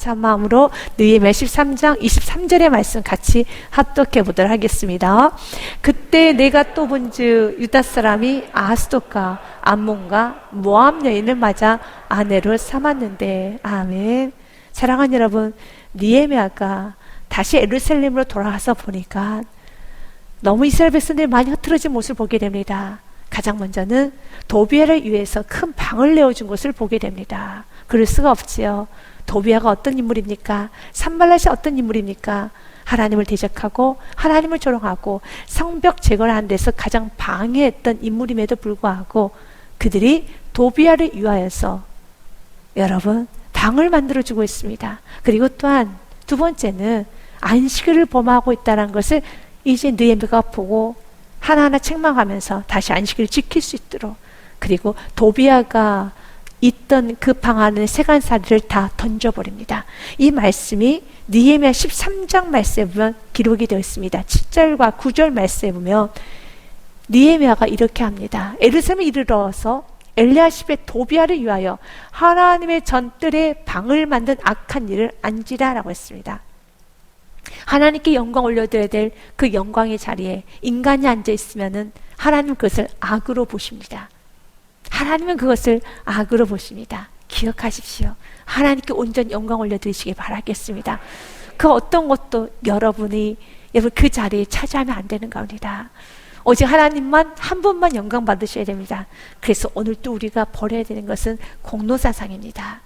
감사한 마음으로 느헤미야 13장 23절의 말씀 같이 합독해 보도록 하겠습니다. 그때 내가 또 본즉 유다 사람이 아스돗과 암몬과 모압 여인을 맞아 아내로 삼았는데. 아멘. 사랑하는 여러분, 느헤미야가 다시 예루살렘으로 돌아와서 보니까 너무 이스라엘 백성들이 많이 흐트러진 모습을 보게 됩니다. 가장 먼저는 도비아를 위해서 큰 방을 내어준 것을 보게 됩니다. 그럴 수가 없지요. 도비아가 어떤 인물입니까? 산발랏이 어떤 인물입니까? 하나님을 대적하고 하나님을 조롱하고 성벽 제거를 하는 데서 가장 방해했던 인물임에도 불구하고 그들이 도비아를 위하여서 여러분 방을 만들어주고 있습니다. 그리고 또한 두 번째는 안식일을 범하고 있다는 것을 이제 느헤미야가 보고 하나하나 책망하면서 다시 안식일을 지킬 수 있도록, 그리고 도비아가 있던 그 방 안에 세간살이를 다 던져버립니다. 이 말씀이 느헤미야 13장 말씀에 보면 기록이 되어 있습니다. 7절과 9절 말씀에 보면 느헤미야가 이렇게 합니다. 예루살렘에 이르러서 엘리야십의 도비아를 위하여 하나님의 전뜰에 방을 만든 악한 일을 안지라 라고 했습니다. 하나님께 영광 올려드려야 될 그 영광의 자리에 인간이 앉아있으면 하나님은 그것을 악으로 보십니다. 하나님은 그것을 악으로 보십니다. 기억하십시오. 하나님께 온전히 영광 올려드리시기 바라겠습니다. 그 어떤 것도 여러분 그 자리에 차지하면 안 되는 겁니다. 오직 하나님만 한 분만 영광 받으셔야 됩니다. 그래서 오늘 또 우리가 버려야 되는 것은 공로사상입니다.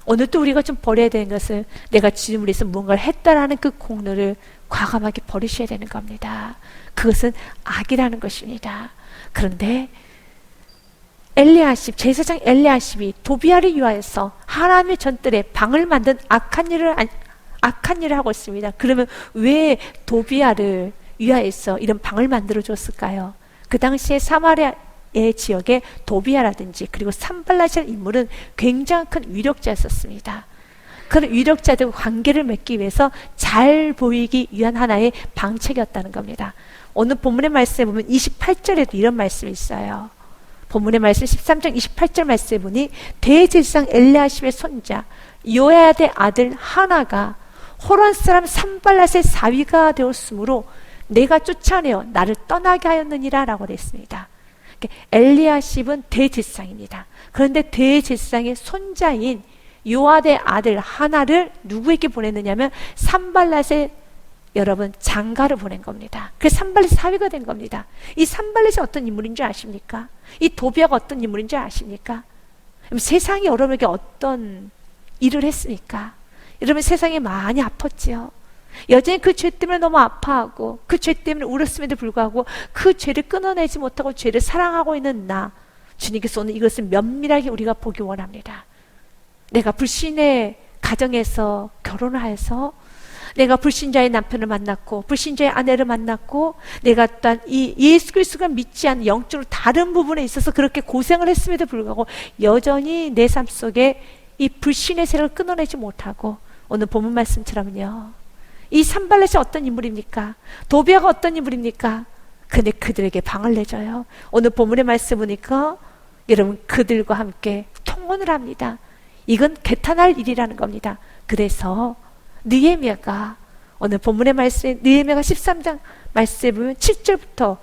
오늘 또 우리가 좀 버려야 되는 것은 내가 주님을 위해서 무언가를 했다라는 그 공로를 과감하게 버리셔야 되는 겁니다. 그것은 악이라는 것입니다. 그런데 엘리야십, 제사장 엘리야십이 도비아를 위하여서 하나님의 전뜰에 방을 만든 악한 일을 하고 있습니다. 그러면 왜 도비아를 위하여서 이런 방을 만들어 줬을까요? 그 당시에 사마리아의 지역에 도비아라든지 그리고 산발랏이라는 인물은 굉장히 큰 위력자였었습니다. 그런 위력자들과 관계를 맺기 위해서 잘 보이기 위한 하나의 방책이었다는 겁니다. 오늘 본문의 말씀에 보면 28절에도 이런 말씀이 있어요. 본문의 말씀 13장 28절 말씀에 보니 대제사장 엘리야십의 손자 요야의 아들 하나가 호론 사람 산발랏의 사위가 되었으므로 내가 쫓아내어 나를 떠나게 하였느니라 라고 했습니다. 엘리야십은 대제사장입니다. 그런데 대제사장의 손자인 요아의 아들 하나를 누구에게 보냈느냐면 산발랏의 여러분 장가를 보낸 겁니다. 그래서 산발랏이 사위가 된 겁니다. 이 산발랏이 어떤 인물인 줄 아십니까? 이 도비아가 어떤 인물인 줄 아십니까? 세상이 여러분에게 어떤 일을 했습니까? 여러분 세상에 많이 아팠지요. 여전히 그 죄 때문에 너무 아파하고 그 죄 때문에 울었음에도 불구하고 그 죄를 끊어내지 못하고 죄를 사랑하고 있는 나, 주님께서 오늘 이것을 면밀하게 우리가 보기 원합니다. 내가 불신의 가정에서 결혼을 해서 내가 불신자의 남편을 만났고 불신자의 아내를 만났고 내가 또한 이 예수 그리스도가 믿지 않는 영적으로 다른 부분에 있어서 그렇게 고생을 했음에도 불구하고 여전히 내 삶 속에 이 불신의 세력을 끊어내지 못하고 오늘 본문 말씀처럼요, 이 산발랏이 어떤 인물입니까? 도비아가 어떤 인물입니까? 근데 그들에게 방을 내줘요. 오늘 본문의 말씀 보니까 여러분 그들과 함께 통혼을 합니다. 이건 개탄할 일이라는 겁니다. 그래서 느헤미야가 오늘 본문의 말씀에 느헤미야가 13장 말씀에 보면 7절부터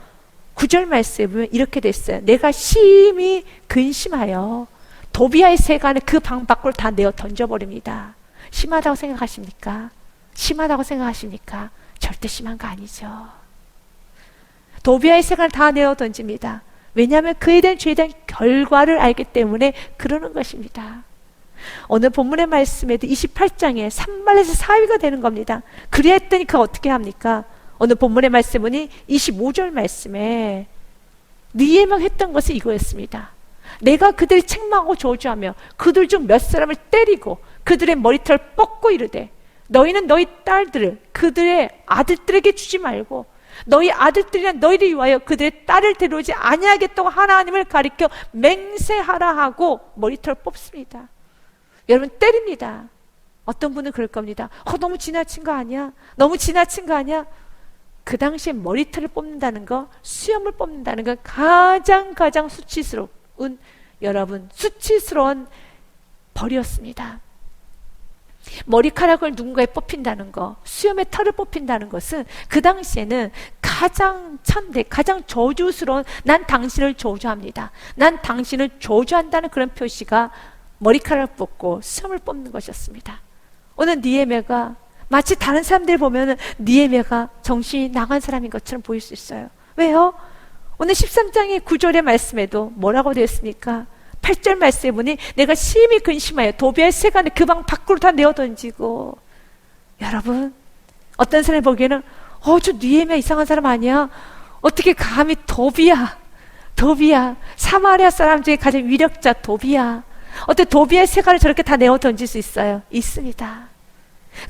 9절 말씀에 보면 이렇게 됐어요. 내가 심히 근심하여 도비아의 세간을 그 방 밖으로 다 내어 던져버립니다. 심하다고 생각하십니까? 심하다고 생각하십니까? 절대 심한 거 아니죠. 도비아의 세간을 다 내어 던집니다. 왜냐하면 그에 대한 죄에 대한 결과를 알기 때문에 그러는 것입니다. 오늘 본문의 말씀에도 28장에 산발랏의 사위가 되는 겁니다. 그랬더니 그가 어떻게 합니까? 오늘 본문의 말씀 보니 25절 말씀에 느헤미야가 했던 것은 이거였습니다. 내가 그들을 책망하고 저주하며 그들 중 몇 사람을 때리고 그들의 머리털을 뻗고 이르되 너희는 너희 딸들을 그들의 아들들에게 주지 말고 너희 아들들이나 너희를 위하여 그들의 딸을 데려오지 아니하겠다고 하나님을 가리켜 맹세하라 하고 머리털을 뽑습니다. 여러분 때립니다. 어떤 분은 그럴 겁니다. 너무 지나친 거 아니야? 너무 지나친 거 아니야? 그 당시에 머리털을 뽑는다는 거, 수염을 뽑는다는 건 가장 수치스러운 여러분 수치스러운 벌이었습니다. 머리카락을 누군가에 뽑힌다는 거, 수염에 털을 뽑힌다는 것은 그 당시에는 가장 천대, 가장 저주스러운, 난 당신을 저주합니다, 난 당신을 저주한다는 그런 표시가 머리카락을 뽑고 수염을 뽑는 것이었습니다. 오늘 느헤미야가 마치 다른 사람들 보면 느헤미야가 정신이 나간 사람인 것처럼 보일 수 있어요. 왜요? 오늘 13장의 9절의 말씀에도 뭐라고 되어 있습니까? 8절 말씀에 보니 내가 심히 근심하여 도비아의 세간을 그 방 밖으로 다 내어 던지고. 여러분, 어떤 사람이 보기에는 저 느헤미야 이상한 사람 아니야? 어떻게 감히 도비야 사마리아 사람 중에 가장 위력자 도비야, 어떻게 도비아의 세간을 저렇게 다 내어 던질 수 있어요? 있습니다.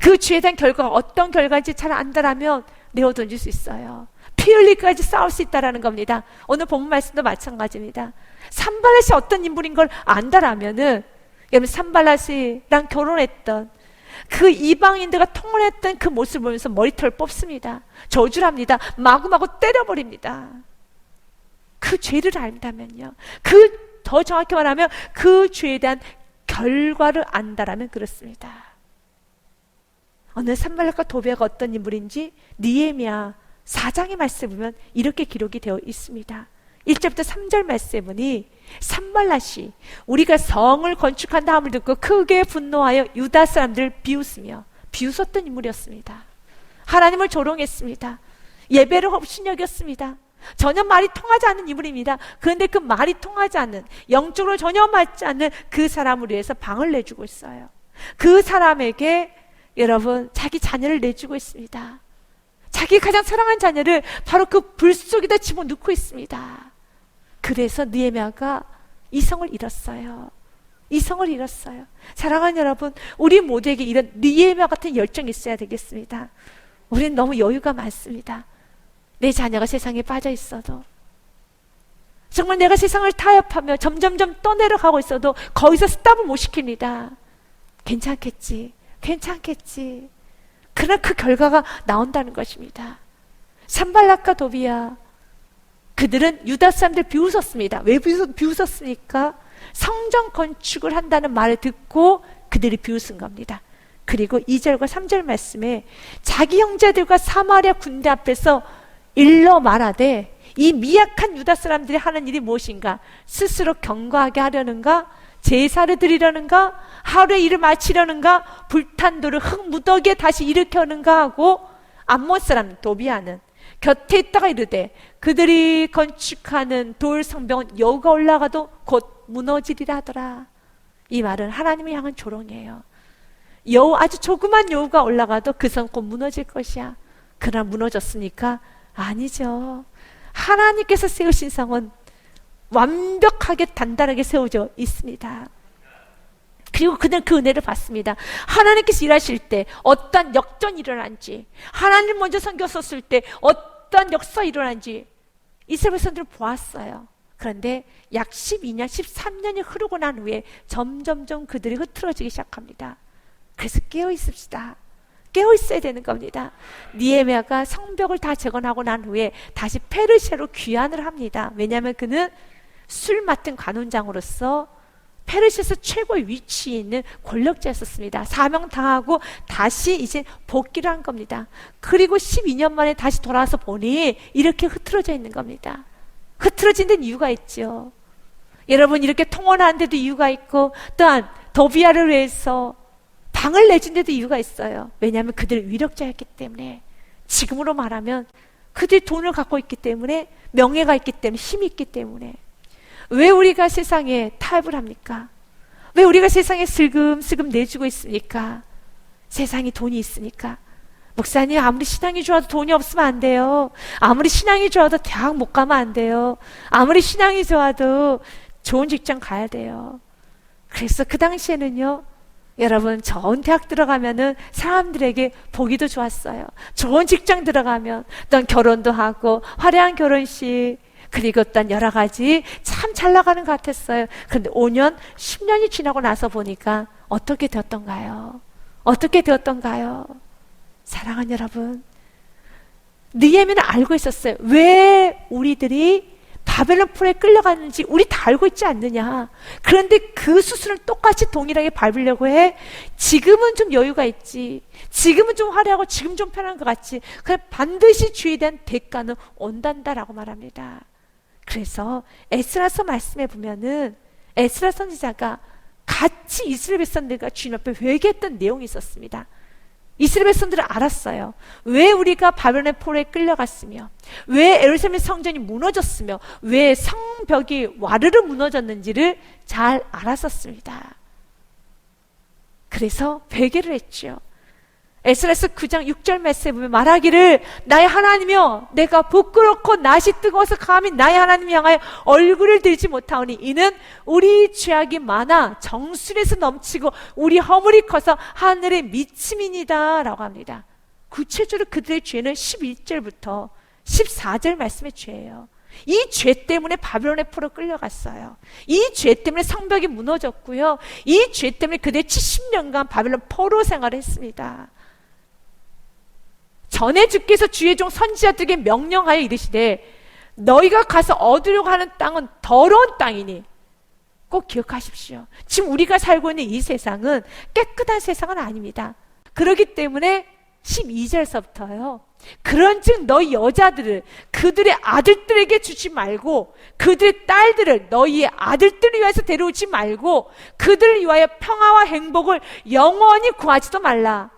그 죄에 대한 결과가 어떤 결과인지 잘 안다라면 내어 던질 수 있어요. 피 흘리기까지 싸울 수 있다라는 겁니다. 오늘 본문 말씀도 마찬가지입니다. 산발랏이 어떤 인물인 걸 안다라면은, 여러분 산발랏이랑 결혼했던 그 이방인들과 통혼했던 그 모습을 보면서 머리털을 뽑습니다. 저주를 합니다. 마구마구 때려버립니다. 그 죄를 안다면요, 더 정확히 말하면 그 죄에 대한 결과를 안다라면 그렇습니다. 어느 산발랏과 도비아가 어떤 인물인지 느헤미야 4장의 말씀에 보면 이렇게 기록이 되어 있습니다. 1절부터 3절 말씀에 보니 산발랏이 우리가 성을 건축한 다음을 듣고 크게 분노하여 유다 사람들을 비웃었던 인물이었습니다. 하나님을 조롱했습니다. 예배를 업신여겼습니다. 전혀 말이 통하지 않는 인물입니다. 그런데 그 말이 통하지 않는, 영적으로 전혀 맞지 않는 그 사람을 위해서 방을 내주고 있어요. 그 사람에게 여러분 자기 자녀를 내주고 있습니다. 자기 가장 사랑하는 자녀를 바로 그 불 속에다 집어넣고 있습니다. 그래서 느헤미야가 이성을 잃었어요. 이성을 잃었어요. 사랑하는 여러분, 우리 모두에게 이런 느헤미야 같은 열정이 있어야 되겠습니다. 우리는 너무 여유가 많습니다. 내 자녀가 세상에 빠져 있어도, 정말 내가 세상을 타협하며 점점점 떠내려가고 있어도 거기서 스탑을 못 시킵니다. 괜찮겠지. 그러나 그 결과가 나온다는 것입니다. 산발랏과 도비야, 그들은 유다 사람들 비웃었습니다. 왜 비웃었습니까? 성전 건축을 한다는 말을 듣고 그들이 비웃은 겁니다. 그리고 2절과 3절 말씀에 자기 형제들과 사마리아 군대 앞에서 일러 말하되, 이 미약한 유다 사람들이 하는 일이 무엇인가? 스스로 경거하게 하려는가? 제사를 드리려는가? 하루에 일을 마치려는가? 불탄 돌을 흙 무더기에 다시 일으켜는가 하고, 암몬 사람 도비아는 곁에 있다가 이르되 그들이 건축하는 돌 성벽은 여우가 올라가도 곧 무너지리라 하더라. 이 말은 하나님을 향한 조롱이에요. 여우, 아주 조그만 여우가 올라가도 그 성 곧 무너질 것이야. 그러나 무너졌습니까? 아니죠. 하나님께서 세우신 성은 완벽하게 단단하게 세워져 있습니다. 그리고 그는 그 은혜를 받습니다. 하나님께서 일하실 때 어떤 역전이 일어난지, 하나님 먼저 섬겼었을 때 어떤 역사가 일어난지 이스라엘 백성들을 보았어요. 그런데 약 12년, 13년이 흐르고 난 후에 점점점 그들이 흐트러지기 시작합니다. 그래서 깨어 있읍시다. 깨어 있어야 되는 겁니다. 느헤미야가 성벽을 다 재건하고 난 후에 다시 페르시아로 귀환을 합니다. 왜냐하면 그는 술 맡은 관원장으로서 페르시아에서 최고의 위치에 있는 권력자였었습니다. 사명당하고 다시 이제 복귀를 한 겁니다. 그리고 12년 만에 다시 돌아와서 보니 이렇게 흐트러져 있는 겁니다. 흐트러진 데는 이유가 있죠. 여러분, 이렇게 통원하는 데도 이유가 있고, 또한 도비아를 위해서 방을 내준 데도 이유가 있어요. 왜냐하면 그들은 위력자였기 때문에, 지금으로 말하면 그들이 돈을 갖고 있기 때문에, 명예가 있기 때문에, 힘이 있기 때문에. 왜 우리가 세상에 타협을 합니까? 왜 우리가 세상에 슬금슬금 내주고 있습니까? 세상에 돈이 있으니까. 목사님, 아무리 신앙이 좋아도 돈이 없으면 안 돼요. 아무리 신앙이 좋아도 대학 못 가면 안 돼요. 아무리 신앙이 좋아도 좋은 직장 가야 돼요. 그래서 그 당시에는요, 여러분, 좋은 대학 들어가면은 사람들에게 보기도 좋았어요. 좋은 직장 들어가면 또 결혼도 하고 화려한 결혼식, 그리고 또 여러 가지 참 잘 나가는 것 같았어요. 그런데 5년, 10년이 지나고 나서 보니까 어떻게 되었던가요? 사랑하는 여러분, 느헤미야는 알고 있었어요. 왜 우리들이 바벨론 포로에 끌려갔는지 우리 다 알고 있지 않느냐. 그런데 그 수순을 똑같이 동일하게 밟으려고 해. 지금은 좀 여유가 있지, 지금은 좀 화려하고 지금 좀 편한 것 같지, 그냥 반드시 주에 대한 대가는 온단다라고 말합니다. 그래서 에스라서 말씀해 보면은 에스라 선지자가 같이 이스라엘 백성들과 주님 앞에 회개했던 내용이 있었습니다. 이스라엘 백성들은 알았어요. 왜 우리가 바벨론의 포로에 끌려갔으며, 왜 예루살렘 성전이 무너졌으며, 왜 성벽이 와르르 무너졌는지를 잘 알았었습니다. 그래서 회개를 했죠. 에스라서 9장 6절 말씀에 보면 말하기를, 나의 하나님이여, 내가 부끄럽고 낯이 뜨거워서 감히 나의 하나님 향하여 얼굴을 들지 못하오니 이는 우리 죄악이 많아 정수리에서 넘치고 우리 허물이 커서 하늘에 미침이니이다 라고 합니다. 구체적으로 그들의 죄는 11절부터 14절 말씀의 죄예요. 이 죄 때문에 바벨론의 포로 끌려갔어요. 이 죄 때문에 성벽이 무너졌고요, 이 죄 때문에 그들 70년간 바벨론 포로 생활을 했습니다. 전에 주께서 주의 종 선지자들에게 명령하여 이르시되 너희가 가서 얻으려고 하는 땅은 더러운 땅이니, 꼭 기억하십시오. 지금 우리가 살고 있는 이 세상은 깨끗한 세상은 아닙니다. 그렇기 때문에 12절서부터요, 그런즉 너희 여자들을 그들의 아들들에게 주지 말고 그들의 딸들을 너희의 아들들을 위하여서 데려오지 말고 그들을 위하여 평화와 행복을 영원히 구하지도 말라.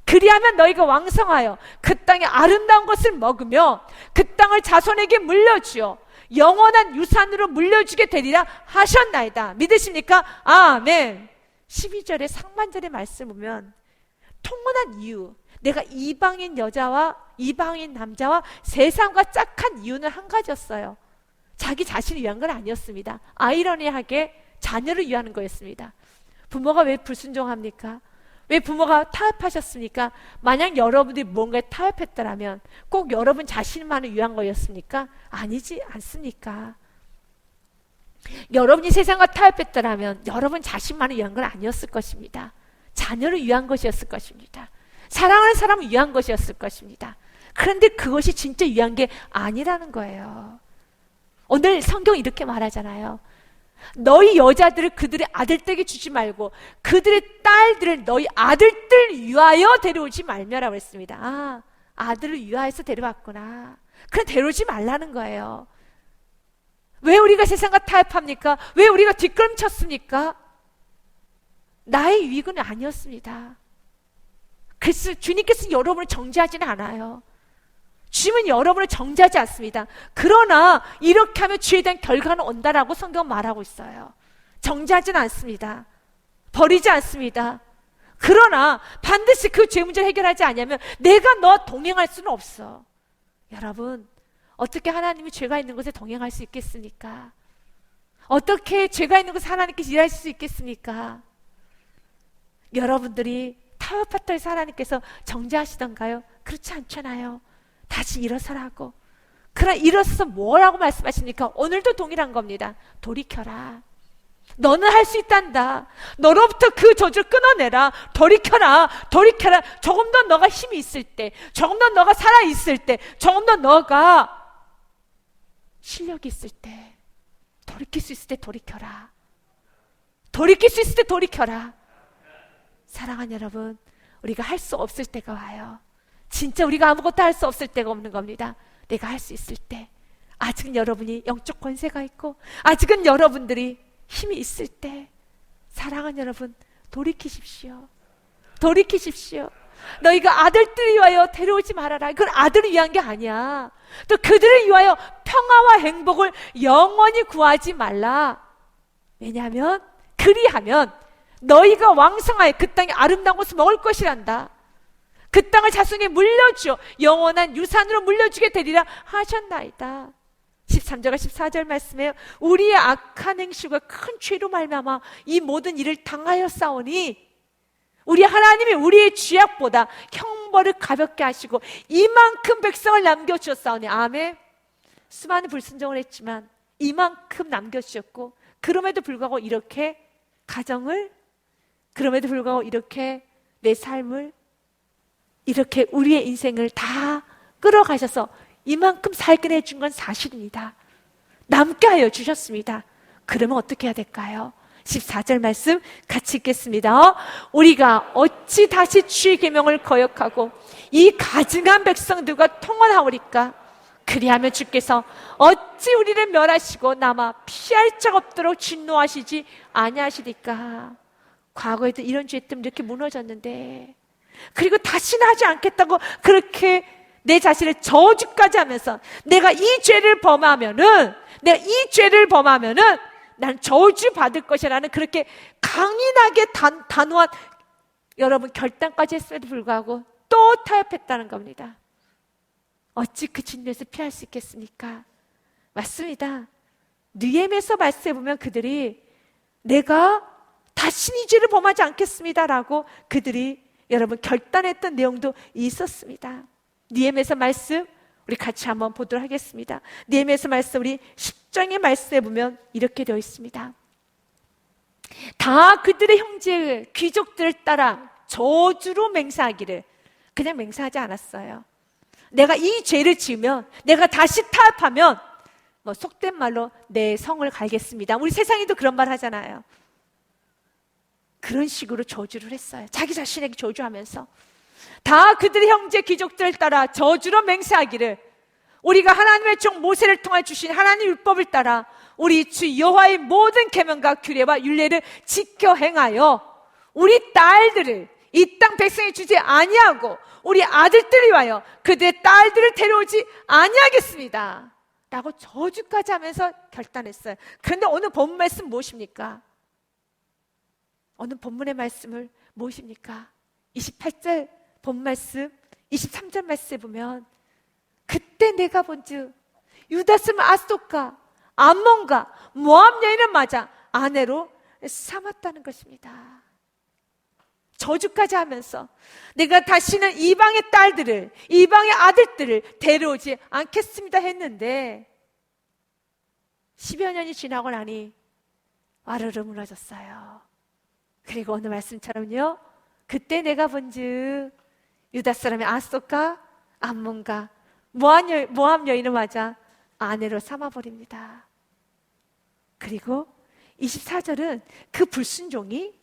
그리하면 너희가 왕성하여 그 땅의 아름다운 것을 먹으며 그 땅을 자손에게 물려주어 영원한 유산으로 물려주게 되리라 하셨나이다. 믿으십니까? 아멘. 12절의 상반절의 말씀 보면 통문한 이유, 내가 이방인 여자와 이방인 남자와 세상과 짝한 이유는 한 가지였어요. 자기 자신을 위한 건 아니었습니다. 아이러니하게 자녀를 위하는 거였습니다. 부모가 왜 불순종합니까? 왜 부모가 타협하셨습니까? 만약 여러분들이 뭔가에 타협했더라면 꼭 여러분 자신만을 위한 거였습니까? 아니지 않습니까? 여러분이 세상과 타협했더라면 여러분 자신만을 위한 건 아니었을 것입니다. 자녀를 위한 것이었을 것입니다. 사랑하는 사람을 위한 것이었을 것입니다. 그런데 그것이 진짜 위한 게 아니라는 거예요. 오늘 성경이 이렇게 말하잖아요. 너희 여자들을 그들의 아들들에게 주지 말고 그들의 딸들을 너희 아들들 위하여 데려오지 말며라고 했습니다. 아, 아들을 위하여서 데려왔구나. 그럼 데려오지 말라는 거예요. 왜 우리가 세상과 타협합니까? 왜 우리가 뒷걸음쳤습니까? 나의 유익은 아니었습니다. 그래서 주님께서 여러분을 정죄하지는 않아요. 주님은 여러분을 정죄하지 않습니다. 그러나 이렇게 하면 죄에 대한 결과는 온다라고 성경은 말하고 있어요. 정죄하지는 않습니다. 버리지 않습니다. 그러나 반드시 그 죄 문제를 해결하지 않으면 내가 너와 동행할 수는 없어. 여러분, 어떻게 하나님이 죄가 있는 곳에 동행할 수 있겠습니까? 어떻게 죄가 있는 곳에 하나님께서 일하실 수 있겠습니까? 여러분들이 타협했다 해서 하나님께서 정죄하시던가요? 그렇지 않잖아요. 다시 일어서라고. 그러나 일어서서 뭐라고 말씀하십니까? 오늘도 동일한 겁니다. 돌이켜라. 너는 할 수 있단다. 너로부터 그 저주를 끊어내라. 돌이켜라. 돌이켜라. 조금 더 너가 힘이 있을 때, 조금 더 너가 살아있을 때, 조금 더 너가 실력이 있을 때, 돌이킬 수 있을 때 돌이켜라. 돌이킬 수 있을 때 돌이켜라. 사랑하는 여러분, 우리가 할 수 없을 때가 와요. 진짜 우리가 아무것도 할 수 없을 때가 없는 겁니다. 내가 할 수 있을 때, 아직은 여러분이 영적 권세가 있고 아직은 여러분들이 힘이 있을 때, 사랑하는 여러분, 돌이키십시오. 돌이키십시오. 너희가 아들들을 위하여 데려오지 말아라. 그건 아들을 위한 게 아니야. 또 그들을 위하여 평화와 행복을 영원히 구하지 말라. 왜냐하면 그리하면 너희가 왕성하여 그 땅의 아름다운 것을 먹을 것이란다. 그 땅을 자손에게 물려주어 영원한 유산으로 물려주게 되리라 하셨나이다. 13절과 14절 말씀에 우리의 악한 행실과 큰 죄로 말미암아 이 모든 일을 당하였사오니 우리 하나님이 우리의 죄악보다 형벌을 가볍게 하시고 이만큼 백성을 남겨주셨사오니. 아멘. 수많은 불순종을 했지만 이만큼 남겨주셨고, 그럼에도 불구하고 이렇게 가정을, 그럼에도 불구하고 이렇게 내 삶을, 이렇게 우리의 인생을 다 끌어가셔서 이만큼 살게 해준 건 사실입니다. 남게 하여 주셨습니다. 그러면 어떻게 해야 될까요? 14절 말씀 같이 읽겠습니다. 우리가 어찌 다시 주의 계명을 거역하고 이 가증한 백성들과 통언하오리까? 그리하면 주께서 어찌 우리를 멸하시고 남아 피할 자 없도록 진노하시지 아니하시리까? 과거에도 이런 죄 때문에 이렇게 무너졌는데, 그리고 다시는 하지 않겠다고 그렇게 내 자신을 저주까지 하면서 내가 이 죄를 범하면은 난 저주 받을 것이라는 그렇게 강인하게 단호한 여러분 결단까지 했음에도 불구하고 또 타협했다는 겁니다. 어찌 그 진노에서 피할 수 있겠습니까? 맞습니다. 느헤미야서 말씀해 보면 그들이 내가 다시는 이 죄를 범하지 않겠습니다라고 그들이 여러분 결단했던 내용도 있었습니다. 느헤미야서 말씀 우리 같이 한번 보도록 하겠습니다. 느헤미야서 말씀 우리 10장의 말씀에 보면 이렇게 되어 있습니다. 다 그들의 형제 귀족들을 따라 저주로 맹세하기를. 그냥 맹세하지 않았어요. 내가 이 죄를 지으면, 내가 다시 타협하면 속된 말로 내 성을 갈겠습니다. 우리 세상에도 그런 말 하잖아요. 그런 식으로 저주를 했어요. 자기 자신에게 저주하면서 다 그들의 형제 귀족들을 따라 저주로 맹세하기를, 우리가 하나님의 종 모세를 통해 주신 하나님의 율법을 따라 우리 주 여호와의 모든 계명과 규례와 율례를 지켜 행하여 우리 딸들을 이 땅 백성에 주지 아니하고 우리 아들들을 위하여 그들의 딸들을 데려오지 아니하겠습니다 라고 저주까지 하면서 결단했어요. 그런데 오늘 본문 말씀 무엇입니까? 오늘 본문의 말씀을 무엇입니까? 28절 본 말씀, 23절 말씀에 보면 그때 내가 본즉 유다 사람 아스돗과 암몬과 모압 여인을 맞아 아내로 삼았다는 것입니다. 저주까지 하면서 내가 다시는 이방의 딸들을, 이방의 아들들을 데려오지 않겠습니다 했는데 10여 년이 지나고 나니 와르르 무너졌어요. 그리고 오늘 말씀처럼요, 그때 내가 본즉 유다 사람의 아스돗과 암몬과 모압 여인을 맞아 아내로 삼아버립니다. 그리고 24절은 그 불순종이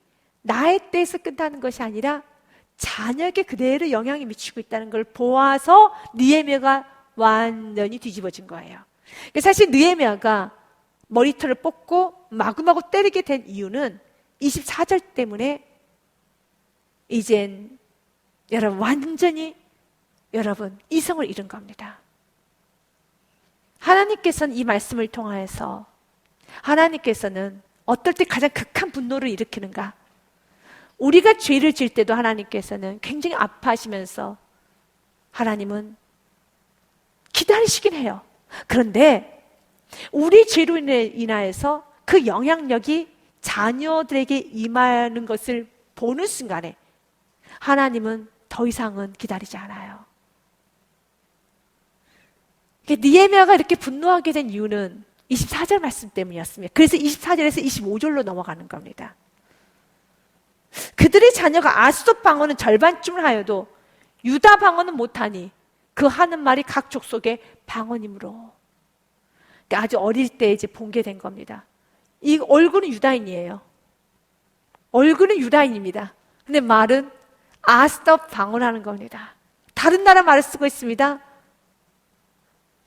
나의 때에서 끝나는 것이 아니라 자녀에게 그대로 영향이 미치고 있다는 걸 보아서 느헤미야가 완전히 뒤집어진 거예요. 사실 느헤미야가 머리털을 뽑고 마구마구 때리게 된 이유는 24절 때문에 이젠 여러분 완전히 여러분 이성을 잃은 겁니다. 하나님께서는 이 말씀을 통하여서 하나님께서는 어떨 때 가장 극한 분노를 일으키는가? 우리가 죄를 지을 때도 하나님께서는 굉장히 아파하시면서 하나님은 기다리시긴 해요. 그런데 우리 죄로 인하여서 그 영향력이 자녀들에게 임하는 것을 보는 순간에 하나님은 더 이상은 기다리지 않아요. 느헤미야가 이렇게 분노하게 된 이유는 24절 말씀 때문이었습니다. 그래서 24절에서 25절로 넘어가는 겁니다. 그들의 자녀가 아스돗 방언은 절반쯤을 하여도 유다 방언은 못하니 그 하는 말이 각 족속의 방언이므로. 아주 어릴 때 이제 본게된 겁니다. 이 얼굴은 유다인이에요. 얼굴은 유다인입니다. 근데 말은 아스돗 방언하는 겁니다. 다른 나라 말을 쓰고 있습니다.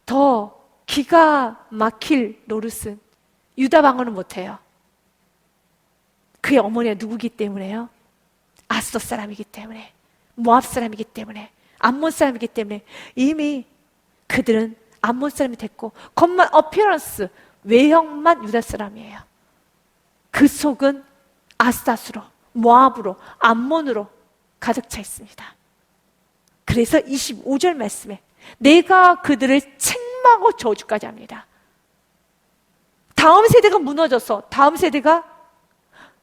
더 기가 막힐 노릇은 유다 방언은 못해요. 그의 어머니가 누구기 때문에요? 아스돗 사람이기 때문에, 모압 사람이기 때문에, 암몬 사람이기 때문에 이미 그들은 암몬 사람이 됐고 겉만 어피어런스, 외형만 유다 사람이에요. 그 속은 아스닷으로, 모압으로, 암몬으로 가득 차 있습니다. 그래서 25절 말씀에 내가 그들을 책망하고 저주까지 합니다. 다음 세대가 무너져서 다음 세대가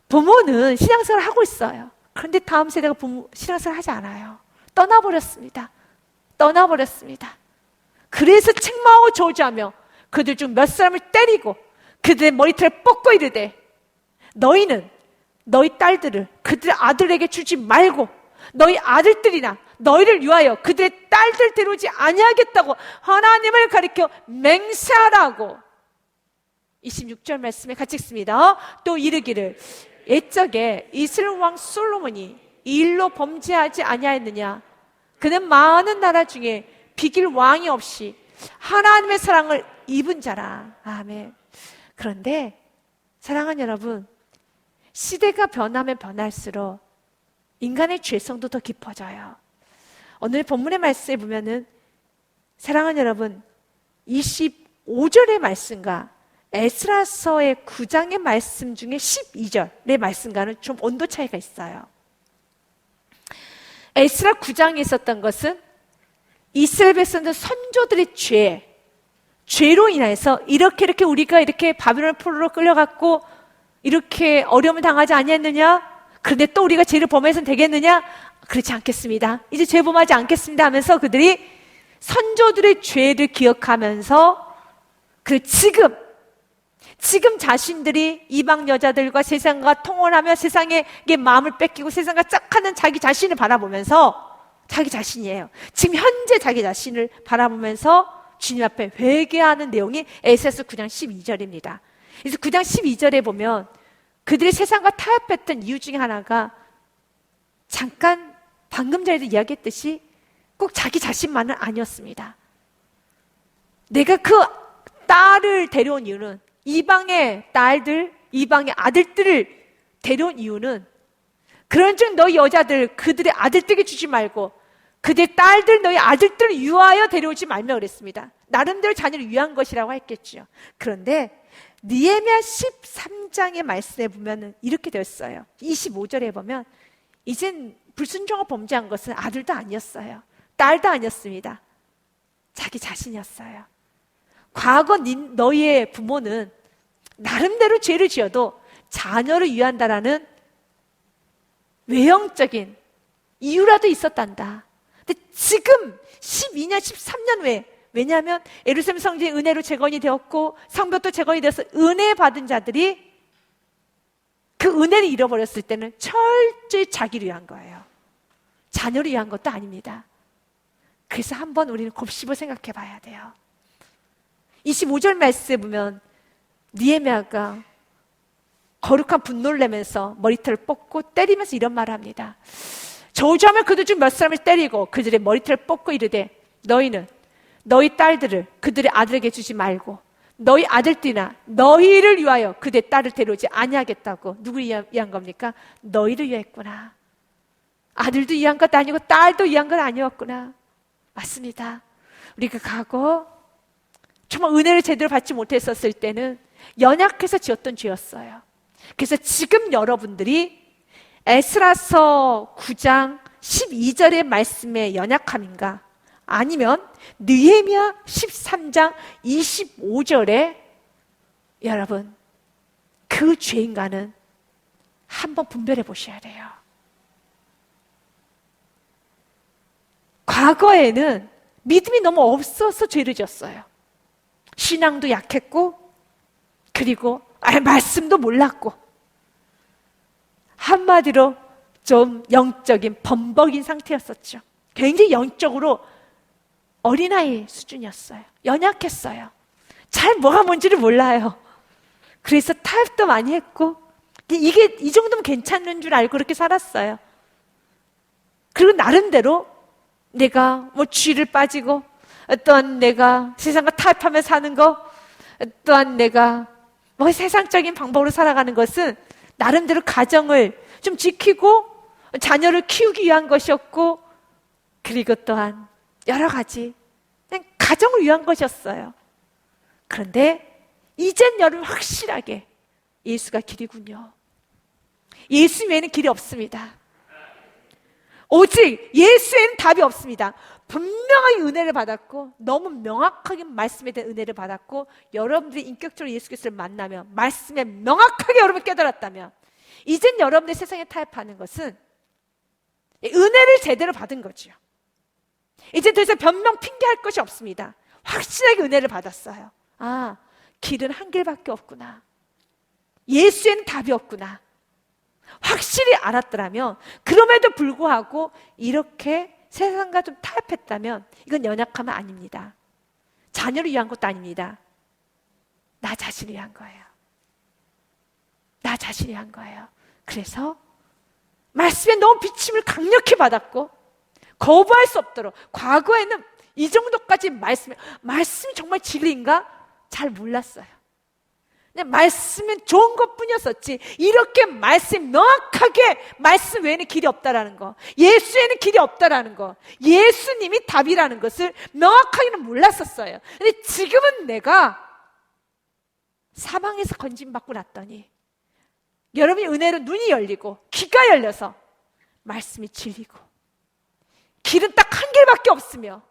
부모는 신앙생활을 하고 있어요. 그런데 다음 세대가 신앙생활을 하지 않아요. 떠나버렸습니다. 그래서 책망하고 저주하며 그들 중 몇 사람을 때리고 그들의 머리털을 뽑고 이르되 너희는 너희 딸들을 그들의 아들에게 주지 말고 너희 아들들이나 너희를 위하여 그들의 딸들 데려오지 아니하겠다고 하나님을 가리켜 맹세하라고 26절 말씀에 같이 읽습니다. 또 이르기를 옛적에 이스라엘 왕 솔로몬이 이 일로 범죄하지 아니하였느냐. 그는 많은 나라 중에 비길 왕이 없이 하나님의 사랑을 입은 자라. 아멘. 그런데 사랑하는 여러분, 시대가 변하면 변할수록 인간의 죄성도 더 깊어져요. 오늘 본문의 말씀에 보면은 사랑하는 여러분, 25절의 말씀과 에스라서의 9장의 말씀 중에 12절의 말씀과는 좀 온도 차이가 있어요. 에스라 9장에 있었던 것은 이스라엘 백성들 선조들의 죄로 인해서 이렇게 우리가 이렇게 바벨론 포로로 끌려갔고 이렇게 어려움을 당하지 아니했느냐? 그런데 또 우리가 죄를 범해서는 되겠느냐? 그렇지 않겠습니다. 이제 죄 범하지 않겠습니다 하면서 그들이 선조들의 죄를 기억하면서 지금 자신들이 이방 여자들과 세상과 통혼하며 세상의 마음을 뺏기고 세상과 짝하는 자기 자신을 바라보면서 자기 자신이에요. 지금 현재 자기 자신을 바라보면서 주님 앞에 회개하는 내용이 에스라서 9장 12절입니다. 그래서 9장 12절에 보면 그들이 세상과 타협했던 이유 중에 하나가 잠깐 방금 전에도 이야기했듯이 꼭 자기 자신만은 아니었습니다. 내가 그 딸을 데려온 이유는 이방의 딸들, 이방의 아들들을 데려온 이유는 그런즉 너희 여자들 그들의 아들들에게 주지 말고 그들의 딸들 너희 아들들을 유하여 데려오지 말며 그랬습니다. 나름대로 자녀를 위한 것이라고 했겠죠. 그런데 느헤미야 13장의 말씀에 보면 이렇게 되었어요. 25절에 보면 이젠 불순종을 범죄한 것은 아들도 아니었어요. 딸도 아니었습니다. 자기 자신이었어요. 과거 너희의 부모는 나름대로 죄를 지어도 자녀를 위한다라는 외형적인 이유라도 있었단다. 근데 지금 12년, 13년 후에 왜냐하면 예루살렘 성전이 은혜로 재건이 되었고 성벽도 재건이 되어서 은혜 받은 자들이 그 은혜를 잃어버렸을 때는 철저히 자기를 위한 거예요. 자녀를 위한 것도 아닙니다. 그래서 한번 우리는 곱씹어 생각해 봐야 돼요. 25절 말씀에 보면 느헤미야가 거룩한 분노를 내면서 머리털을 뽑고 때리면서 이런 말을 합니다. 저주하면 그들 중 몇 사람을 때리고 그들의 머리털을 뽑고 이르되 너희는 너희 딸들을 그들의 아들에게 주지 말고 너희 아들들이나 너희를 위하여 그들의 딸을 데려오지 아니하겠다고. 누구를 위한 겁니까? 너희를 위했구나. 아들도 위한 것도 아니고 딸도 위한 건 아니었구나. 맞습니다. 우리가 과거 정말 은혜를 제대로 받지 못했었을 때는 연약해서 지었던 죄였어요. 그래서 지금 여러분들이 에스라서 9장 12절의 말씀의 연약함인가? 아니면 느헤미야 13장 25절에 여러분 그 죄인가는 한번 분별해 보셔야 돼요. 과거에는 믿음이 너무 없어서 죄를 지었어요. 신앙도 약했고 그리고 말씀도 몰랐고 한마디로 좀 영적인 범벅인 상태였었죠. 굉장히 영적으로 어린아이 수준이었어요. 연약했어요. 잘 뭐가 뭔지를 몰라요. 그래서 타협도 많이 했고 이게 이 정도면 괜찮은 줄 알고 그렇게 살았어요. 그리고 나름대로 내가 뭐 쥐를 빠지고 또한 내가 세상과 타협하며 사는 거 또한 내가 뭐 세상적인 방법으로 살아가는 것은 나름대로 가정을 좀 지키고 자녀를 키우기 위한 것이었고 그리고 또한 여러 가지 그냥 가정을 위한 것이었어요. 그런데 이젠 여러분 확실하게 예수가 길이군요. 예수 외에는 길이 없습니다. 오직 예수에는 답이 없습니다. 분명하게 은혜를 받았고 너무 명확하게 말씀에 대한 은혜를 받았고 여러분들이 인격적으로 예수 그리스도를 만나면 말씀에 명확하게 여러분 깨달았다면 이젠 여러분들이 세상에 타협하는 것은 은혜를 제대로 받은 거죠. 이제 더 이상 변명 핑계할 것이 없습니다. 확실하게 은혜를 받았어요. 아, 길은 한 길밖에 없구나. 예수에는 답이 없구나. 확실히 알았더라면 그럼에도 불구하고 이렇게 세상과 좀 타협했다면 이건 연약함은 아닙니다. 자녀를 위한 것도 아닙니다. 나 자신을 위한 거예요. 나 자신을 위한 거예요. 그래서 말씀에 너무 비침을 강력히 받았고 거부할 수 없도록, 과거에는 이 정도까지 말씀이 정말 진리인가? 잘 몰랐어요. 그냥 말씀은 좋은 것뿐이었었지, 이렇게 명확하게 말씀 외에는 길이 없다라는 거, 예수에는 길이 없다라는 거, 예수님이 답이라는 것을 명확하게는 몰랐었어요. 근데 지금은 내가 사망에서 건짐받고 났더니 여러분이 은혜로 눈이 열리고 귀가 열려서 말씀이 진리고 길은 딱 한 길밖에 없으며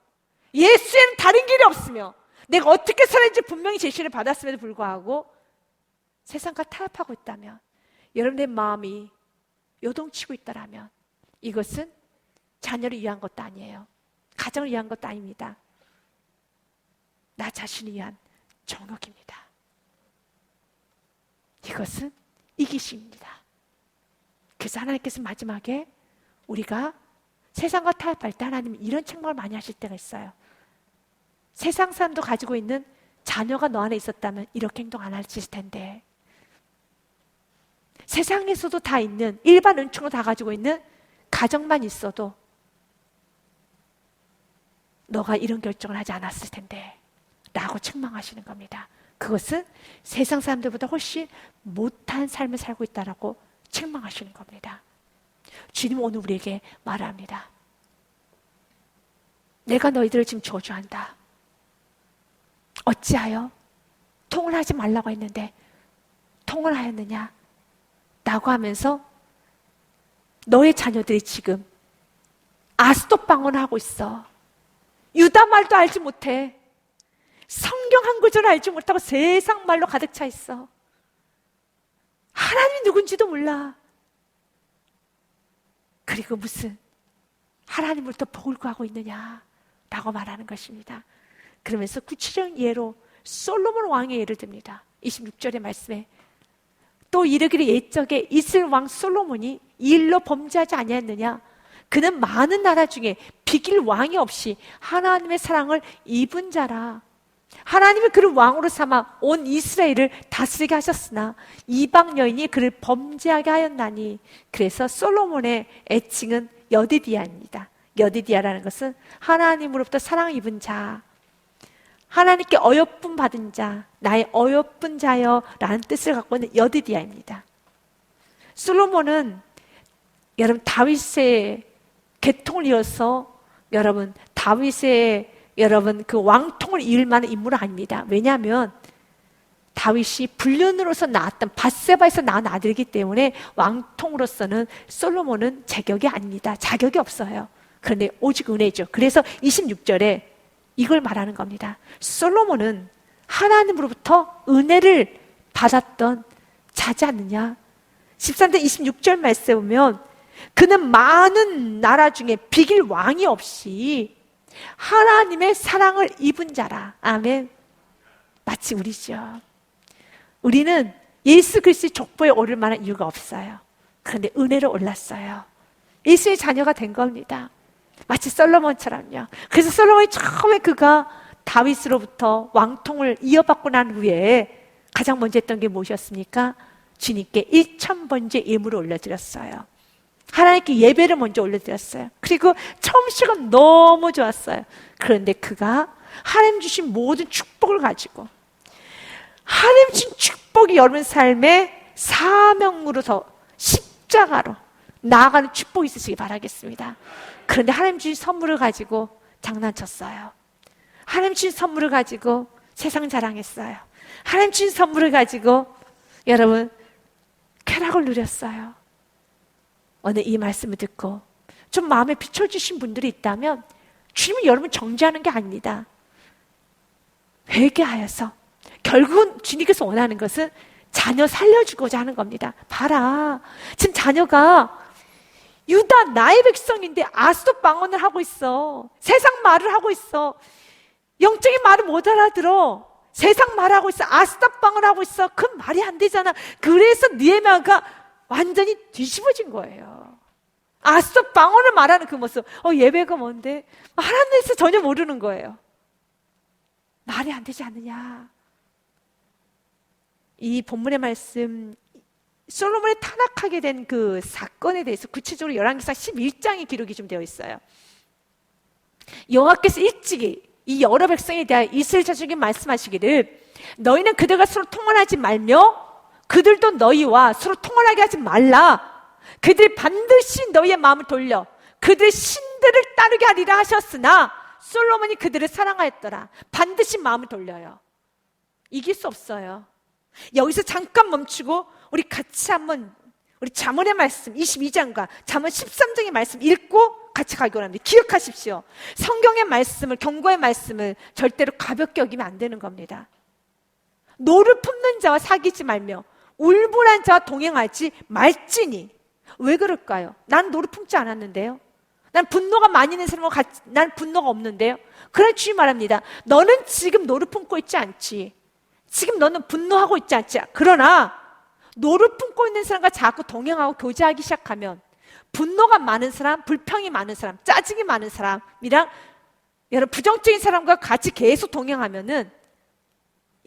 예수에는 다른 길이 없으며 내가 어떻게 살아야지 분명히 제시를 받았음에도 불구하고 세상과 타협하고 있다면, 여러분의 마음이 요동치고 있다라면 이것은 자녀를 위한 것도 아니에요. 가정을 위한 것도 아닙니다. 나 자신을 위한 정욕입니다. 이것은 이기심입니다. 그래서 하나님께서 마지막에 우리가 세상과 타협할 때 하나님은 이런 책망을 많이 하실 때가 있어요. 세상 사람도 가지고 있는 자녀가 너 안에 있었다면 이렇게 행동 안 하실 텐데, 세상에서도 다 있는 일반 은총을 다 가지고 있는 가정만 있어도 너가 이런 결정을 하지 않았을 텐데 라고 책망하시는 겁니다. 그것은 세상 사람들보다 훨씬 못한 삶을 살고 있다라고 책망하시는 겁니다. 주님 오늘 우리에게 말합니다. 내가 너희들을 지금 저주한다. 어찌하여 통을 하지 말라고 했는데 통을 하였느냐? 라고 하면서 너의 자녀들이 지금 아스돗 방언을 하고 있어. 유다 말도 알지 못해. 성경 한 구절을 알지 못하고 세상 말로 가득 차 있어. 하나님이 누군지도 몰라. 그리고 무슨 하나님으로부터 복을 구하고 있느냐 라고 말하는 것입니다. 그러면서 구체적인 예로 솔로몬 왕의 예를 듭니다. 26절의 말씀에 또 이르기를 옛적에 이스라엘 왕 솔로몬이 이 일로 범죄하지 아니하였느냐? 그는 많은 나라 중에 비길 왕이 없이 하나님의 사랑을 입은 자라. 하나님이 그를 왕으로 삼아 온 이스라엘을 다스리게 하셨으나 이방 여인이 그를 범죄하게 하였나니. 그래서 솔로몬의 애칭은 여디디아입니다. 여디디아라는 것은 하나님으로부터 사랑을 입은 자, 하나님께 어여쁨 받은 자, 나의 어여쁜 자여 라는 뜻을 갖고 있는 여디디아입니다. 솔로몬은 여러분 다윗의 계통을 이어서 여러분 다윗의 그 왕통을 이을 만한 인물은 아닙니다. 왜냐하면 다윗이 불륜으로서 낳았던 밧세바에서 낳은 아들이기 때문에 왕통으로서는 솔로몬은 자격이 아닙니다. 자격이 없어요. 그런데 오직 은혜죠. 그래서 26절에 이걸 말하는 겁니다. 솔로몬은 하나님으로부터 은혜를 받았던 자지 않느냐? 13절 26절 말씀에 보면 그는 많은 나라 중에 비길 왕이 없이 하나님의 사랑을 입은 자라. 아멘. 마치 우리죠. 우리는 예수 그리스도의 족보에 오를 만한 이유가 없어요. 그런데 은혜로 올랐어요. 예수의 자녀가 된 겁니다. 마치 솔로몬처럼요. 그래서 솔로몬이 처음에 그가 다윗으로부터 왕통을 이어받고 난 후에 가장 먼저 했던 게 무엇이었습니까? 주님께 1000번째 예물을 올려드렸어요. 하나님께 예배를 먼저 올려드렸어요. 그리고 처음 시간 너무 좋았어요. 그런데 그가 하나님 주신 모든 축복을 가지고 하나님 주신 축복이 여러분 삶의 사명으로서 십자가로 나아가는 축복이 있으시기 바라겠습니다. 그런데 하나님 주신 선물을 가지고 장난쳤어요. 하나님 주신 선물을 가지고 세상 자랑했어요. 하나님 주신 선물을 가지고 여러분 쾌락을 누렸어요. 오늘 이 말씀을 듣고 좀 마음에 비춰주신 분들이 있다면 주님은 여러분 정죄하는 게 아닙니다. 회개하여서 결국은 주님께서 원하는 것은 자녀 살려주고자 하는 겁니다. 봐라, 지금 자녀가 유다 나의 백성인데 아스돗 방언을 하고 있어. 세상 말을 하고 있어. 영적인 말을 못 알아들어. 세상 말하고 있어. 아스돗 방언을 하고 있어. 그건 말이 안 되잖아. 그래서 느헤미야가 완전히 뒤집어진 거예요. 아스돗 방언을 말하는 그 모습. 예배가 뭔데? 하나님에 대해서 전혀 모르는 거예요. 말이 안 되지 않느냐. 이 본문의 말씀, 솔로몬이 타락하게 된 그 사건에 대해서 구체적으로 열왕기상 11장에 기록이 좀 되어 있어요. 여호와께서 일찍이 이 여러 백성에 대하여 이스라엘 자손에게 말씀하시기를 너희는 그들과 서로 통혼하지 말며 그들도 너희와 서로 통혼하게 하지 말라. 그들이 반드시 너희의 마음을 돌려 그들의 신들을 따르게 하리라 하셨으나 솔로몬이 그들을 사랑하였더라. 반드시 마음을 돌려요. 이길 수 없어요. 여기서 잠깐 멈추고 우리 같이 한번 우리 잠언의 말씀 22장과 잠언 13장의 말씀 읽고 같이 가기 원합니다. 기억하십시오. 성경의 말씀을, 경고의 말씀을 절대로 가볍게 여기면 안 되는 겁니다. 노를 품는 자와 사귀지 말며 울분한 자와 동행하지 말지니. 왜 그럴까요? 난 노를 품지 않았는데요. 난 분노가 많이 있는 사람과 같이, 난 분노가 없는데요. 그러나 주님 말합니다. 너는 지금 노를 품고 있지 않지. 지금 너는 분노하고 있지 않지. 그러나 노를 품고 있는 사람과 자꾸 동행하고 교제하기 시작하면 분노가 많은 사람, 불평이 많은 사람, 짜증이 많은 사람이랑 여러분 부정적인 사람과 같이 계속 동행하면은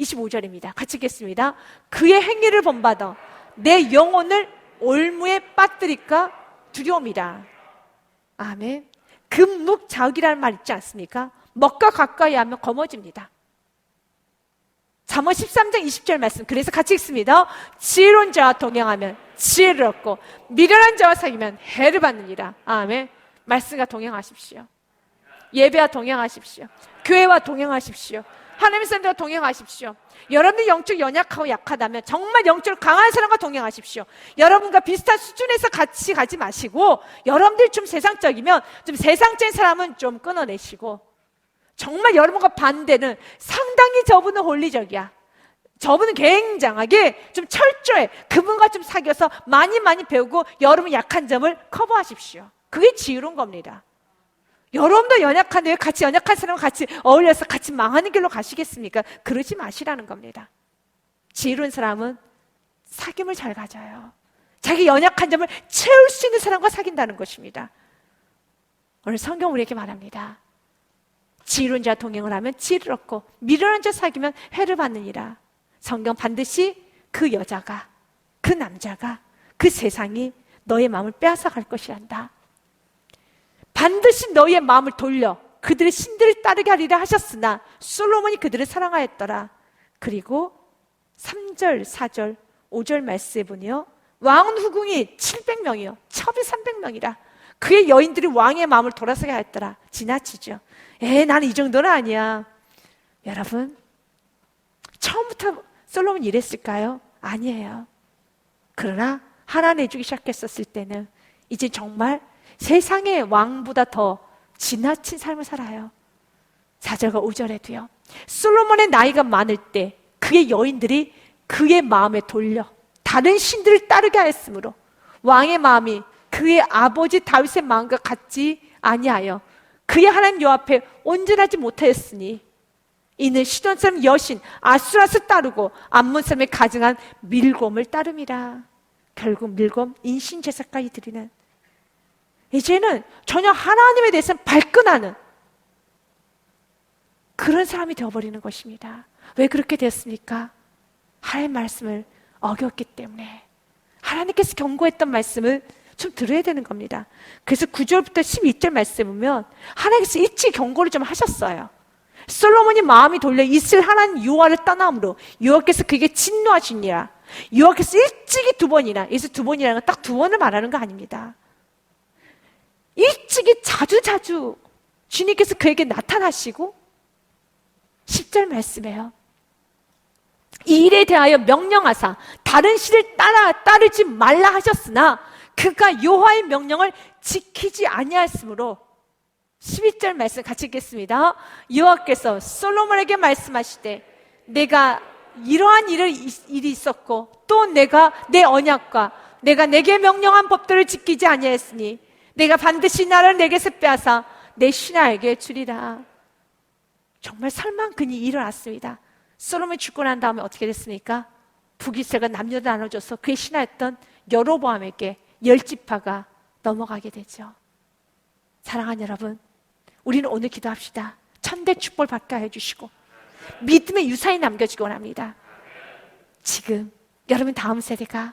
25절입니다. 같이 읽겠습니다. 그의 행위를 본받아 내 영혼을 올무에 빠뜨릴까 두려움이라. 아멘. 금묵자욱이라는 말 있지 않습니까? 먹과 가까이 하면 검어집니다. 잠언 13장 20절 말씀. 그래서 같이 읽습니다. 지혜로운 자와 동행하면 지혜를 얻고 미련한 자와 사귀면 해를 받느니라. 아멘. 말씀과 동행하십시오. 예배와 동행하십시오. 교회와 동행하십시오. 하나님의 사람들과 동행하십시오. 여러분이 영적 연약하고 약하다면 정말 영적으로 강한 사람과 동행하십시오. 여러분과 비슷한 수준에서 같이 가지 마시고 여러분들이 좀 세상적이면 좀 세상적인 사람은 좀 끊어내시고 정말 여러분과 반대는 상당히 저분은 홀리적이야. 저분은 굉장하게 좀 철저해. 그분과 좀 사귀어서 많이 배우고 여러분 약한 점을 커버하십시오. 그게 지혜로운 겁니다. 여러분도 연약한데 왜 같이 연약한 사람과 같이 어울려서 같이 망하는 길로 가시겠습니까? 그러지 마시라는 겁니다. 지혜로운 사람은 사귐을 잘 가져요. 자기 연약한 점을 채울 수 있는 사람과 사귄다는 것입니다. 오늘 성경 우리에게 말합니다. 지혜로운 자 동행을 하면 지혜를 얻고 미련한 자 사귀면 해를 받느니라. 성경 반드시 그 여자가, 그 남자가, 그 세상이 너의 마음을 빼앗아 갈 것이란다. 반드시 너희의 마음을 돌려 그들의 신들을 따르게 하리라 하셨으나 솔로몬이 그들을 사랑하였더라. 그리고 3절, 4절, 5절 말씀에 보니요. 왕은 후궁이 700명이요. 첩이 300명이라. 그의 여인들이 왕의 마음을 돌아서게 하였더라. 지나치죠. 나는 이 정도는 아니야. 여러분, 처음부터 솔로몬이 이랬을까요? 아니에요. 그러나 하나 내주기 시작했었을 때는 이제 정말 세상의 왕보다 더 지나친 삶을 살아요. 4절과 5절에도요. 솔로몬의 나이가 많을 때 그의 여인들이 그의 마음에 돌려 다른 신들을 따르게 하였으므로 왕의 마음이 그의 아버지 다윗의 마음과 같지 아니하여 그의 하나님 여호와 앞에 온전하지 못하였으니 이는 시돈 사람 여신 아수라스 따르고 암몬 사람의 가증한 밀곰을 따름이라. 결국 밀곰 인신 제사까지 드리는, 이제는 전혀 하나님에 대해서는 발끈하는 그런 사람이 되어버리는 것입니다. 왜 그렇게 됐습니까? 하나님의 말씀을 어겼기 때문에. 하나님께서 경고했던 말씀을 좀 들어야 되는 겁니다. 그래서 9절부터 12절 말씀 보면 하나님께서 일찍 경고를 좀 하셨어요. 솔로몬이 마음이 돌려 이스라엘 하나님 여호와를 떠남으로 여호와께서 그에게 진노하시니라. 여호와께서 일찍이 2번이나, 여기서 2번이라는 건 딱 2번을 말하는 거 아닙니다. 일찍이 자주 주님께서 그에게 나타나시고 10절 말씀에요. 이 일에 대하여 명령하사 다른 신을 따르지 말라 하셨으나 그가 여호와의 명령을 지키지 아니하였으므로 11절 말씀 같이 읽겠습니다. 여호와께서 솔로몬에게 말씀하시되 내가 이러한 일이 있었고 또 내가 내 언약과 내가 내게 명령한 법들을 지키지 아니하였으니 내가 반드시 나를 내게서 빼앗아 내 신하에게 주리라. 정말 설만근이 일어났습니다. 솔로몬이 죽고 난 다음에 어떻게 됐습니까? 북이스라엘과 남녀로 나눠져서 그의 신하였던 여로보암에게 10지파가 넘어가게 되죠. 사랑하는 여러분, 우리는 오늘 기도합시다. 천대 축복을 받게 해주시고 믿음의 유산이 남겨지기 원합니다. 지금 여러분 다음 세대가,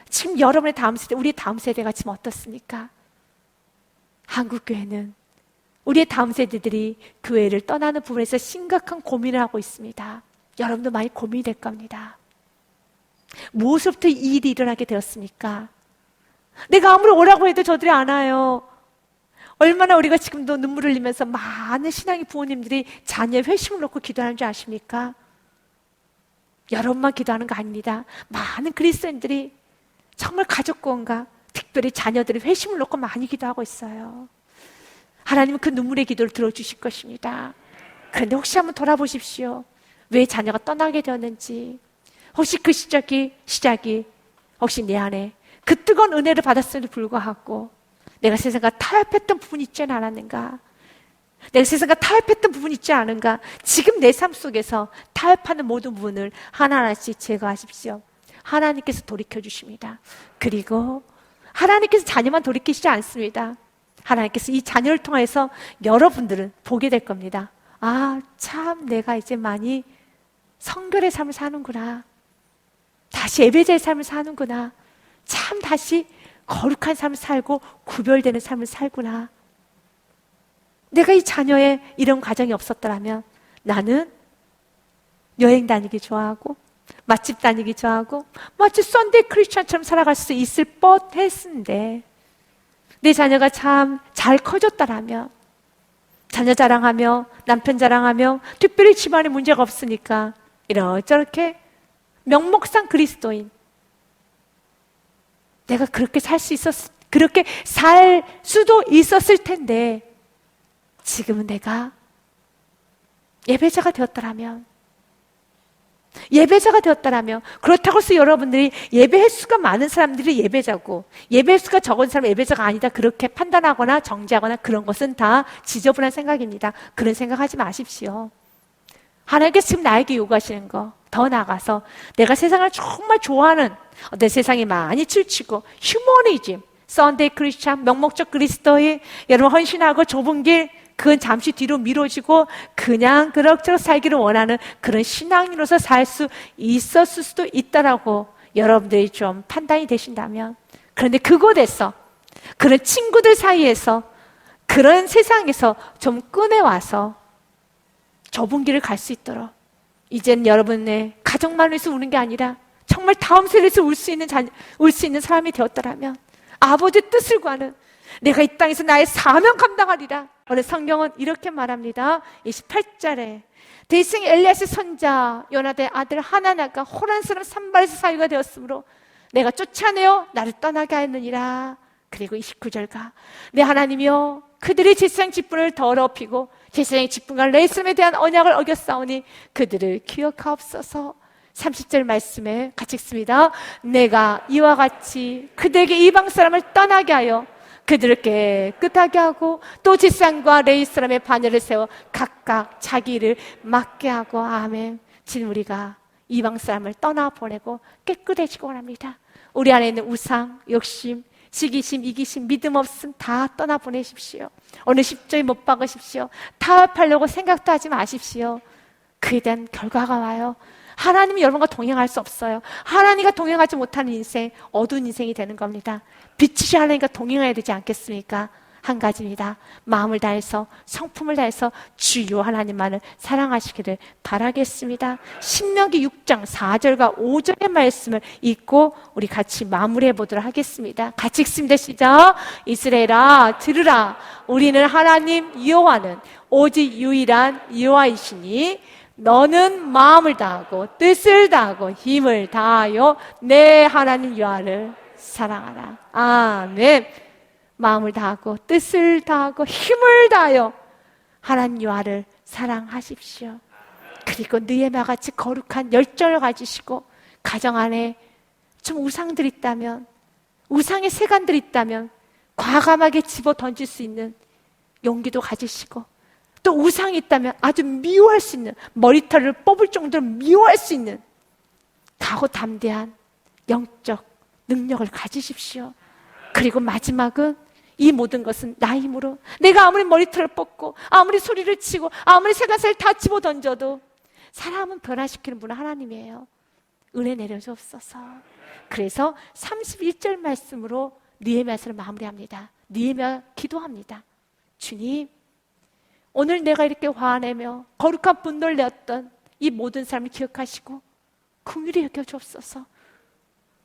지금 여러분의 다음 세대, 우리의 다음 세대가 지금 어떻습니까? 한국교회는 우리의 다음 세대들이 교회를 떠나는 부분에서 심각한 고민을 하고 있습니다. 여러분도 많이 고민이 될 겁니다. 무엇부터 이 일이 일어나게 되었습니까? 내가 아무리 오라고 해도 저들이 안 와요. 얼마나 우리가 지금도 눈물을 흘리면서 많은 신앙의 부모님들이 자녀의 회심을 놓고 기도하는 줄 아십니까? 여러분만 기도하는 거 아닙니다. 많은 그리스도인들이 정말 가족 구원과 특별히 자녀들의 회심을 놓고 많이 기도하고 있어요. 하나님은 그 눈물의 기도를 들어주실 것입니다. 그런데 혹시 한번 돌아보십시오. 왜 자녀가 떠나게 되었는지, 혹시 그 시작이 혹시 내 안에 그 뜨거운 은혜를 받았음에도 불구하고 내가 세상과 타협했던 부분이 있지 않았는가? 내가 세상과 타협했던 부분이 있지 않은가? 지금 내 삶 속에서 타협하는 모든 부분을 하나하나씩 제거하십시오. 하나님께서 돌이켜주십니다. 그리고 하나님께서 자녀만 돌이키시지 않습니다. 하나님께서 이 자녀를 통해서 여러분들은 보게 될 겁니다. 아, 참 내가 이제 많이 성결의 삶을 사는구나. 다시 예배자의 삶을 사는구나. 참 다시 거룩한 삶을 살고 구별되는 삶을 살구나. 내가 이 자녀의 이런 과정이 없었더라면 나는 여행 다니기 좋아하고 맛집 다니기 좋아하고 마치 썬데이 크리스천처럼 살아갈 수 있을 뻔했는데, 내 자녀가 참 잘 커졌더라면, 자녀 자랑하며 남편 자랑하며 특별히 집안에 문제가 없으니까 이렇게 명목상 그리스도인, 내가 그렇게 그렇게 살 수도 있었을 텐데, 지금은 내가 예배자가 되었더라면, 그렇다고 해서 여러분들이 예배 횟수가 많은 사람들이 예배자고 예배 횟수가 적은 사람은 예배자가 아니다 그렇게 판단하거나 정죄하거나 그런 것은 다 지저분한 생각입니다. 그런 생각하지 마십시오. 하나님께서 지금 나에게 요구하시는 거, 더 나아가서 내가 세상을 정말 좋아하는, 내 세상이 많이 치우치고 휴머니즘, 썬데이 크리스천, 명목적 그리스도의 여러분 헌신하고 좁은 길, 그건 잠시 뒤로 미뤄지고 그냥 그럭저럭 살기를 원하는 그런 신앙인으로서 살 수 있었을 수도 있다라고 여러분들이 좀 판단이 되신다면, 그런데 그곳에서, 그런 친구들 사이에서, 그런 세상에서 좀 꺼내와서 좁은 길을 갈 수 있도록, 이제는 여러분의 가족만을 위해서 우는 게 아니라 정말 다음 세대에서 울 수 있는 사람이 되었더라면, 아버지의 뜻을 구하는, 내가 이 땅에서 나의 사명 감당하리라. 오늘 성경은 이렇게 말합니다. 28절에 대생 엘리야의 손자 요나단의 아들 하나냐가 호란스러운 산발에서 사유가 되었으므로 내가 쫓아내어 나를 떠나게 하였느니라. 그리고 29절가 내 하나님이여 그들이 제사장 직분을 더럽히고 제사장의 직분과 레이슬에 대한 언약을 어겼사오니 그들을 기억하옵소서. 30절 말씀에 같이 읽습니다. 내가 이와 같이 그들에게 이방 사람을 떠나게 하여 그들을 깨끗하게 하고 또 제사장과 레위 사람의 반열을 세워 각각 자기 일을 맡게 하고. 아멘. 지금 우리가 이방 사람을 떠나보내고 깨끗해지고 합니다. 우리 안에 있는 우상, 욕심, 시기심, 이기심, 믿음 없음 다 떠나보내십시오. 오늘 십조에 못 박으십시오. 타협하려고 생각도 하지 마십시오. 그에 대한 결과가 와요. 하나님이 여러분과 동행할 수 없어요. 하나님과 동행하지 못하는 인생, 어두운 인생이 되는 겁니다. 빛이 하나님과 동행해야 되지 않겠습니까? 한 가지입니다. 마음을 다해서, 성품을 다해서 주요 하나님만을 사랑하시기를 바라겠습니다. 신명기 6장 4절과 5절의 말씀을 읽고 우리 같이 마무리해 보도록 하겠습니다. 같이 읽습니다. 시작. 이스라엘아 들으라. 우리는 하나님 여호와는 오직 유일한 여호와이시니 너는 마음을 다하고 뜻을 다하고 힘을 다하여 내 하나님 여호와를 사랑하라. 아멘. 마음을 다하고 뜻을 다하고 힘을 다하여 하나님 여호와를 사랑하십시오. 그리고 느헤미야 같이 거룩한 열정을 가지시고 가정 안에 좀 우상들이 있다면, 우상의 세간들이 있다면 과감하게 집어 던질 수 있는 용기도 가지시고, 또 우상이 있다면 아주 미워할 수 있는, 머리털을 뽑을 정도로 미워할 수 있는 각오 담대한 영적 능력을 가지십시오. 그리고 마지막은 이 모든 것은 나 힘으로, 내가 아무리 머리털을 뽑고 아무리 소리를 치고 아무리 세간사를 다 집어 던져도 사람은 변화시키는 분은 하나님이에요. 은혜 내려주옵소서. 그래서 31절 말씀으로 느헤미야서를 마무리합니다. 느헤미야 기도합니다. 주님, 오늘 내가 이렇게 화내며 거룩한 분노를 내었던 이 모든 사람을 기억하시고 긍휼히 여겨주옵소서.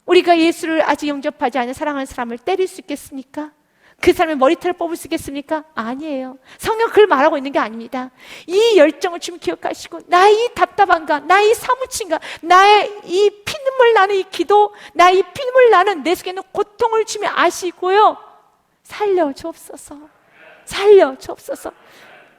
우리가 예수를 아직 영접하지 않은 사랑하는 사람을 때릴 수 있겠습니까? 그 사람의 머리털을 뽑을 수 있겠습니까? 아니에요. 성경 그걸 말하고 있는 게 아닙니다. 이 열정을 주님 기억하시고 나의 이 답답함과 나의 이 사무침과 나의 이 피눈물 나는 이 기도, 나의 이 피눈물 나는 내 속에 있는 고통을 주님 아시고요, 살려주옵소서. 살려주옵소서.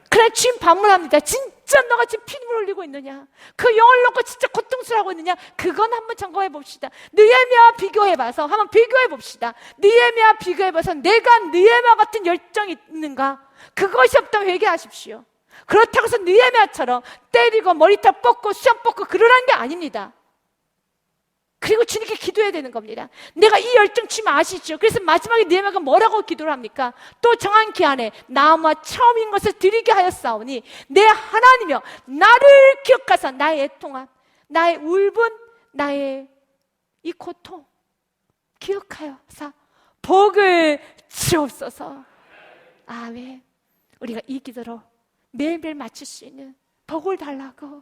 그래, 주님 반문합니다. 진짜 너가 지금 피눈물 흘리고 있느냐? 그 영을 놓고 진짜 고통스러워하고 있느냐? 그건 한번 점검해 봅시다. 느헤미야와 비교해봐서 한번 비교해 봅시다. 느헤미야와 비교해봐서 내가 느헤미야 같은 열정이 있는가? 그것이 없다면 회개하십시오. 그렇다고 해서 느헤미야처럼 때리고 머리털 뽑고 수염 뽑고 그러라는 게 아닙니다. 그리고 주님께 기도해야 되는 겁니다. 내가 이 열정 주님 아시죠? 그래서 마지막에 느헤미야가 뭐라고 기도를 합니까? 또 정한 기한에 나와 처음인 것을 드리게 하였사오니 내 하나님이여 나를 기억하사 나의 애통함, 나의 울분, 나의 이 고통 기억하여서 복을 주옵소서. 아멘. 우리가 이 기도로 매일매일 맞출 수 있는 복을 달라고,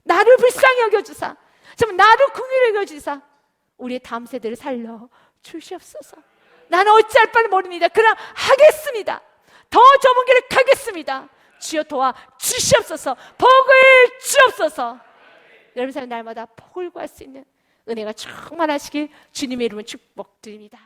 나를 불쌍히 여겨주사, 정말 나를 긍휼히 여겨주사 우리의 다음 세대를 살려 주시옵소서. 나는 어찌할 바를 모릅니다. 그러나 하겠습니다. 더 좁은 길을 가겠습니다. 주여 도와 주시옵소서. 복을 주옵소서. 여러분 삶 날마다 복을 구할 수 있는 은혜가 충만하시길 주님의 이름으로 축복드립니다.